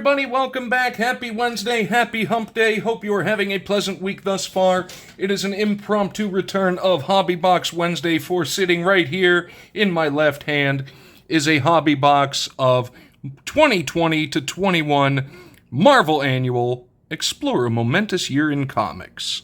everybody, welcome back. Happy Wednesday, happy hump day. Hope you are having a pleasant week thus far. It is an impromptu return of Hobby Box Wednesday, for sitting right here in my left hand is a hobby box of 2020 to 21 Marvel Annual Explore a Momentous Year in Comics.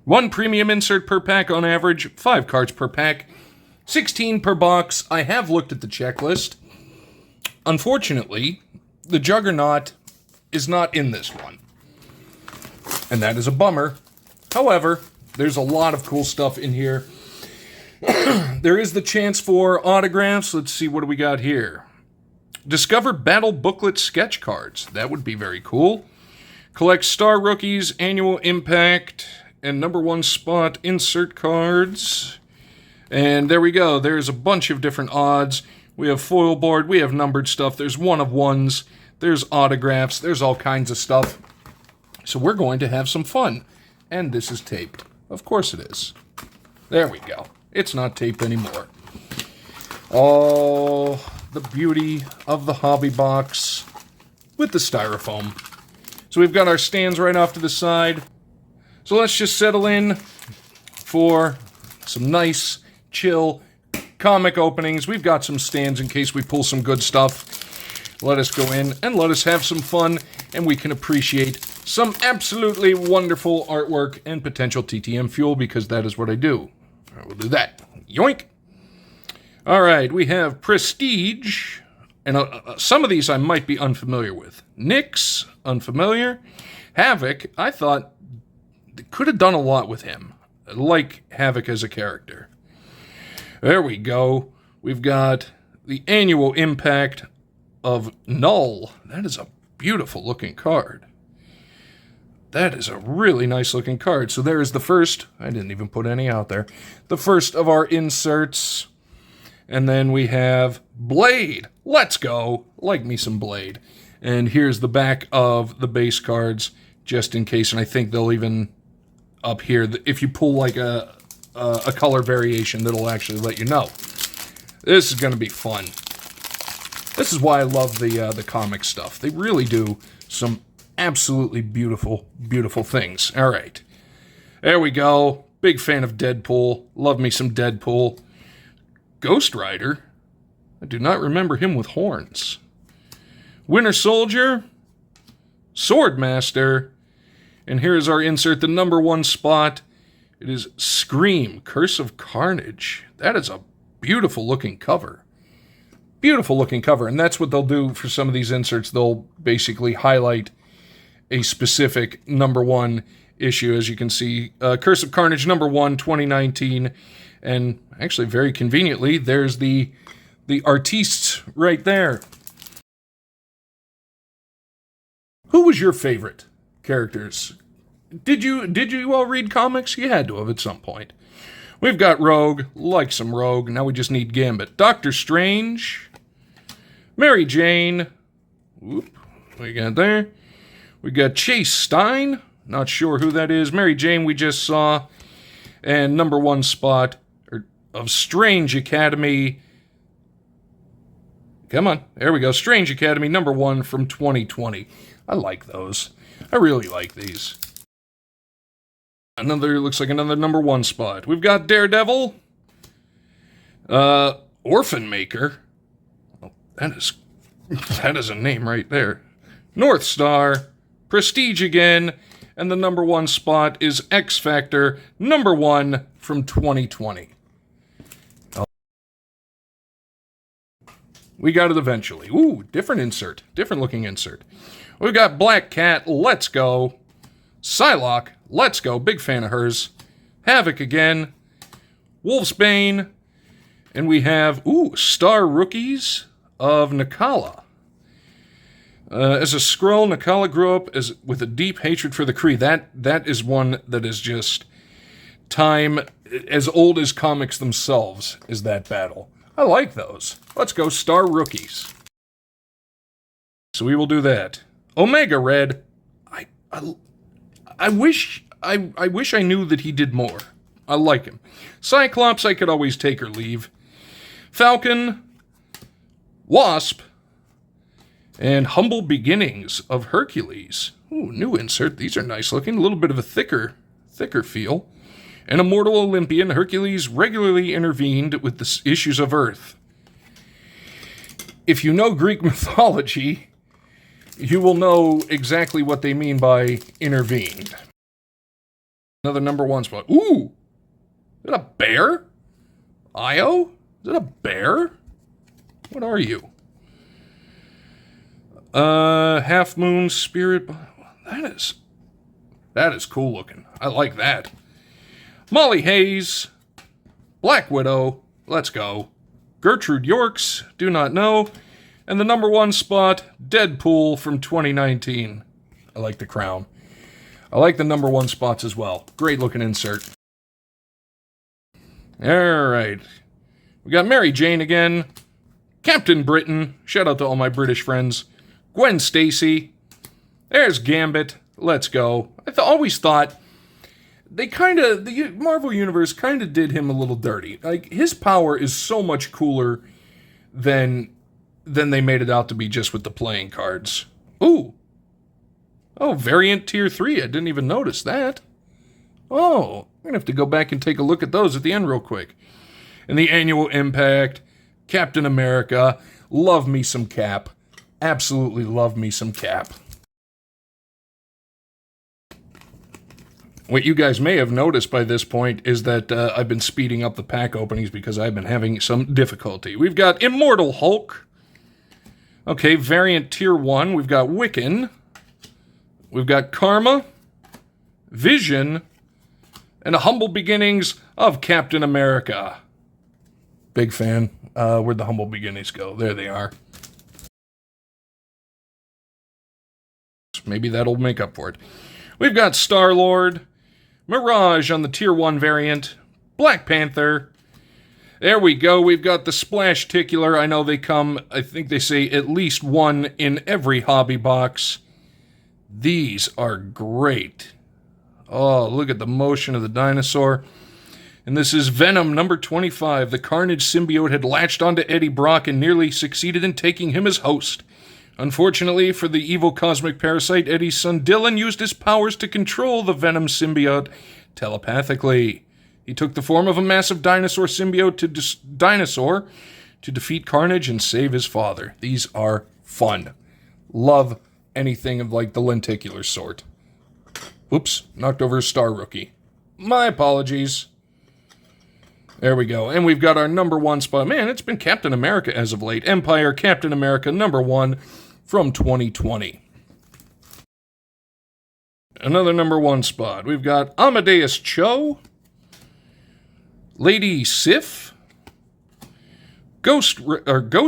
1 premium insert per pack on average, 5 cards per pack, 16 per box. I have looked at the checklist. Unfortunately, the Juggernaut is not in this one, and that is a bummer. However, there's a lot of cool stuff in here. There is the chance for autographs. Let's see, what do we got here? Discover Battle Booklet sketch cards. That would be very cool. Collect Star Rookies, Annual Impact, and number 1 spot insert cards. And there we go. There's a bunch of different odds. We have foil board, we have numbered stuff, there's 1 of 1s, there's autographs, there's all kinds of stuff. So we're going to have some fun. And this is taped. Of course it is. There we go. It's not taped anymore. Oh, the beauty of the hobby box with the styrofoam. So we've got our stands right off to the side. So let's just settle in for some nice, chill comic openings. We've got some stands in case we pull some good stuff. Let us go in and let us have some fun, and we can appreciate some absolutely wonderful artwork and potential TTM fuel, because that is what I do. All right, we'll do that. Yoink! All right, we have Prestige, and some of these I might be unfamiliar with. Nyx, unfamiliar. Havoc, I thought they could have done a lot with him. I like Havoc as a character. There we go. We've got the Annual Impact of Null. That is a beautiful looking card. That is a really nice looking card. So there is the first. I didn't even put any out there. The first of our inserts. And then we have Blade. Let's go. Like me some Blade. And here's the back of the base cards, just in case. And I think they'll even up here, if you pull like a color variation, that'll actually let you know. This is going to be fun. This is why I love the comic stuff. They really do some absolutely beautiful, beautiful things. All right. There we go. Big fan of Deadpool. Love me some Deadpool. Ghost Rider. I do not remember him with horns. Winter Soldier. Swordmaster. And here's our insert, the number 1 spot. It is Scream, Curse of Carnage. That is a beautiful looking cover. Beautiful looking cover. And that's what they'll do for some of these inserts. They'll basically highlight a specific number 1 issue. As you can see, Curse of Carnage number 1, 2019. And actually, very conveniently, there's the artistes right there. Who was your favorite characters? Did you all read comics? You had to have at some point. We've got Rogue, like some Rogue. Now we just need Gambit. Doctor Strange, Mary Jane. Whoop, we got there. We got Chase Stein. Not sure who that is. Mary Jane we just saw. And number 1 spot of Strange Academy. Come on, there we go. Strange Academy number 1 from 2020. I like those. I really like these. Looks like another number 1 spot. We've got Daredevil. Orphan Maker. Oh, that is a name right there. North Star. Prestige again. And the number 1 spot is X Factor, number 1 from 2020. We got it eventually. Ooh, different insert. Different looking insert. We've got Black Cat. Let's go. Psylocke, let's go, big fan of hers. Havoc again. Wolfsbane. And we have, Star Rookies of Nakala. As a Skrull, Nakala grew up with a deep hatred for the Kree. That is one that is just time, as old as comics themselves, is that battle. I like those. Let's go, Star Rookies. So we will do that. Omega Red. I wish I knew that he did more. I like him. Cyclops, I could always take or leave. Falcon, Wasp, And Humble Beginnings of Hercules. Ooh, new insert. These are nice looking. A little bit of a thicker feel. An immortal Olympian, Hercules regularly intervened with the issues of Earth. If you know Greek mythology, you will know exactly what they mean by intervened. Another number one spot. Ooh! Is that a bear? Io? Is that a bear? What are you? Half Moon Spirit. That is cool looking. I like that. Molly Hayes. Black Widow. Let's go. Gertrude Yorks. Do not know. And the number one spot, Deadpool from 2019. I like the crown. I like the number one spots as well. Great looking insert. Alright. We got Mary Jane again. Captain Britain. Shout out to all my British friends. Gwen Stacy. There's Gambit. Let's go. I always thought the Marvel Universe kind of did him a little dirty. Like, his power is so much cooler than they made it out to be just with the playing cards. Ooh. Oh, Variant Tier 3. I didn't even notice that. Oh, I'm going to have to go back and take a look at those at the end real quick. And the Annual Impact. Captain America. Love me some Cap. Absolutely love me some Cap. What you guys may have noticed by this point is that I've been speeding up the pack openings because I've been having some difficulty. We've got Immortal Hulk. Okay, Variant Tier 1. We've got Wiccan. We've got Karma. Vision. And a Humble Beginnings of Captain America. Big fan. Where'd the Humble Beginnings go? There they are. Maybe that'll make up for it. We've got Star-Lord. Mirage on the Tier 1 variant. Black Panther. There we go. We've got the Splash-ticular. I know they come, I think they say at least one in every hobby box. These are great. Oh, look at the motion of the dinosaur. And this is Venom number 25. The Carnage symbiote had latched onto Eddie Brock and nearly succeeded in taking him as host. Unfortunately for the evil cosmic parasite, Eddie's son Dylan used his powers to control the Venom symbiote telepathically. He took the form of a massive dinosaur symbiote to defeat Carnage and save his father. These are fun. Love anything of like the lenticular sort. Oops, knocked over a Star Rookie. My apologies. There we go. And we've got our number one spot. Man, it's been Captain America as of late. Empire Captain America number 1 from 2020. Another number 1 spot. We've got Amadeus Cho. Lady Sif. Ghost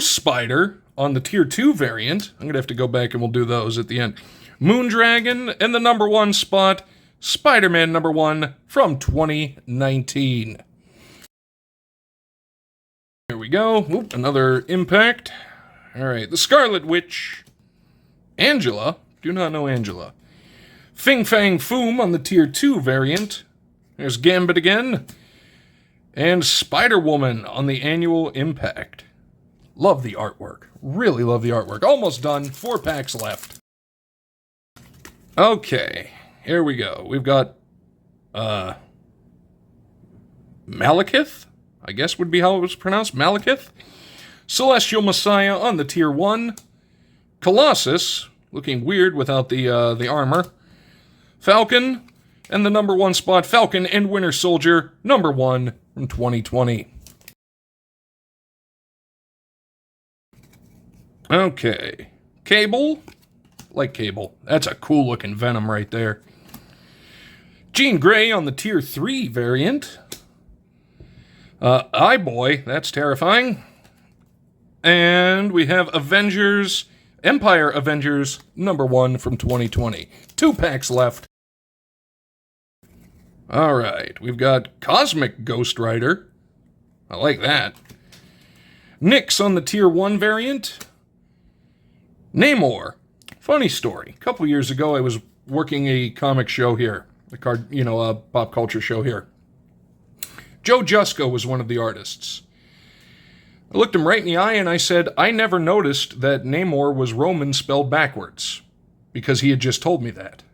Spider on the Tier 2 variant. I'm going to have to go back and we'll do those at the end. Moondragon. And the number 1 spot, Spider-Man number 1 from 2019. Here we go. Oop, another impact. All right, the Scarlet Witch. Angela. Do not know Angela. Fing Fang Foom on the Tier 2 variant. There's Gambit again. And Spider-Woman on the Annual Impact. Love the artwork. Really love the artwork. Almost done. 4 packs left. Okay, here we go. We've got Malekith, I guess would be how it was pronounced. Malekith. Celestial Messiah on the Tier 1. Colossus, looking weird without the armor. Falcon, and the number 1 spot, Falcon and Winter Soldier, number 1 from 2020. Okay. Cable. Like Cable. That's a cool looking Venom right there. Jean Grey on the Tier 3 variant. Eye-Boy, that's terrifying. And we have Avengers, Empire Avengers, number 1 from 2020. 2 packs left. Alright, we've got Cosmic Ghost Rider. I like that. Nyx on the Tier 1 variant. Namor. Funny story. A couple years ago, I was working a comic show here. A pop culture show here. Joe Jusko was one of the artists. I looked him right in the eye and I said, I never noticed that Namor was Roman spelled backwards, because he had just told me that.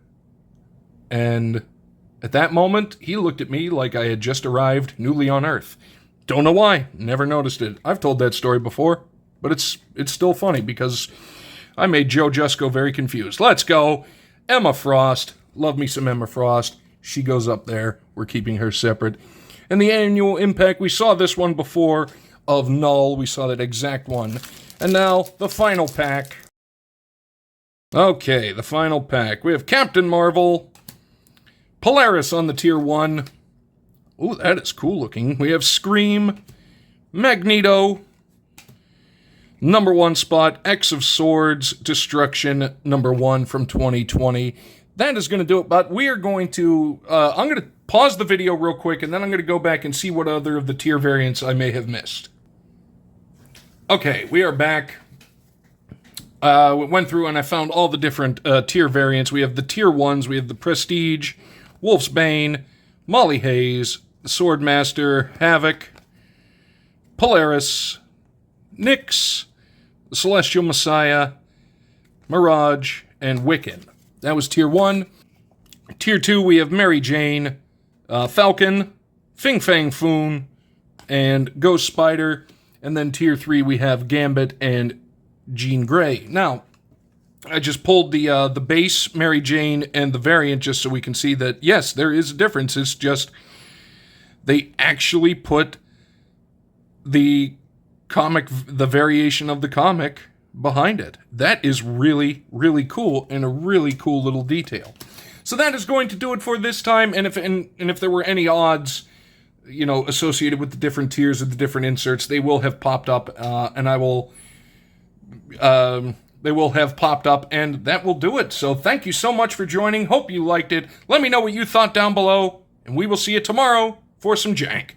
And at that moment, he looked at me like I had just arrived newly on Earth. Don't know why. Never noticed it. I've told that story before, but it's still funny because I made Joe Jusko very confused. Let's go. Emma Frost. Love me some Emma Frost. She goes up there. We're keeping her separate. And the annual impact, we saw this one before of Null. We saw that exact one. And now, the final pack. Okay, the final pack. We have Captain Marvel, Polaris on the tier 1. Ooh, that is cool looking. We have Scream, Magneto, number 1 spot, X of Swords, Destruction, number 1 from 2020. That is going to do it, but we are going to, I'm going to pause the video real quick, and then I'm going to go back and see what other of the tier variants I may have missed. Okay, we are back. We went through and I found all the different tier variants. We have the tier 1s, we have the Prestige, Wolf's Bane, Molly Hayes, the Swordmaster, Havoc, Polaris, Nyx, the Celestial Messiah, Mirage, and Wiccan. That was tier 1. Tier 2, we have Mary Jane, Falcon, Fing Fang Foon, and Ghost Spider. And then tier 3, we have Gambit and Jean Grey. Now, I just pulled the base Mary Jane and the variant just so we can see that, yes, there is a difference. It's just they actually put the variation of the comic behind it. That is really, really cool and a really cool little detail. So that is going to do it for this time. And if there were any odds, you know, associated with the different tiers of the different inserts, they will have popped up, and they will have popped up, and that will do it. So thank you so much for joining. Hope you liked it. Let me know what you thought down below, and we will see you tomorrow for some jank.